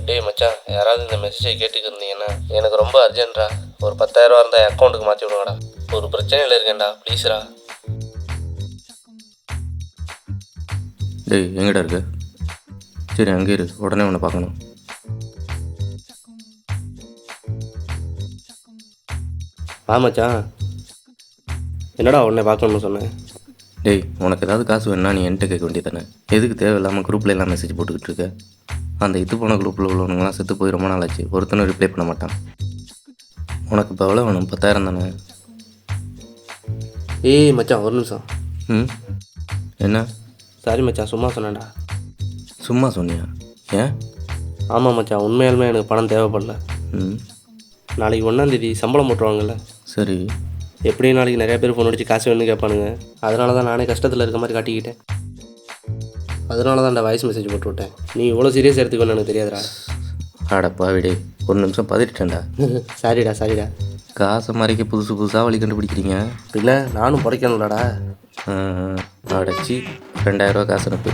டேய் மச்சான், யாராவது இந்த மெசேஜை கேட்டுக்கு இருந்தீங்கன்னா எனக்கு ரொம்ப அர்ஜென்ட்ரா. ஒரு 10,000 இருந்தால் என் அக்கௌண்ட்டுக்கு மாற்றி விடுங்கடா. ஒரு பிரச்சனையில் இருக்கேன்டா, ப்ளீஸ்ரா. டேய் எங்கடா இருக்கு? சரி அங்கே இரு, உடனே உன்னை பார்க்கணும். மச்சான், என்னடா உடனே பார்க்கணும்னு சொன்னேன்? டேய் உனக்கு ஏதாவது காசு வேணுன்னா நீ என்கிட்ட கேட்க வேண்டியதானே? எதுக்கு தேவையில்லாமல் குரூப்பில் எல்லாம் மெசேஜ் போட்டுக்கிட்டு இருக்க? அந்த இது போன குரூப்பில் உள்ளவனுங்களாம் செத்து போய் ரொம்ப நாள் ஆச்சு, ஒருத்தனும் ரிப்ளை பண்ண மாட்டான். உனக்கு இப்போ எவ்வளோ வேணும்? 10,000 தானே? ஏய் மச்சான், ஒரு நிமிஷம். என்ன? சாரி மச்சான், சும்மா சொன்னேன்டா. சும்மா சொன்னியா? ஏன்? ஆமாம் மச்சான், உண்மையாலுமே எனக்கு பணம் தேவைப்படல. நாளைக்கு 1ஆம் தேதி சம்பளம் போட்டுருவாங்கல்ல. சரி. எப்படியும் நாளைக்கு நிறையா பேர் ஃபோன் அடித்து காசு வேணும்னு கேட்பானுங்க. அதனால தான் நானே கஷ்டத்தில் இருக்க மாதிரி காட்டிக்கிட்டேன். அதனால தான் வாய்ஸ் மெசேஜ் போட்டு விட்டேன். நீ இவ்வளோ சீரியஸ் எடுத்துக்கணும்னு எனக்கு தெரியாதுடா. ஆடப்பாவிடே, ஒரு நிமிஷம் பதறிட்டேன்டா. சாரிடா. காசை மறைக்க புதுசாக வழி கண்டுபிடிக்கிறீங்க. பின்ன நானும் புடைக்கணும்லடா. அடைச்சி 2,000 ரூபா காசு அனுப்பு.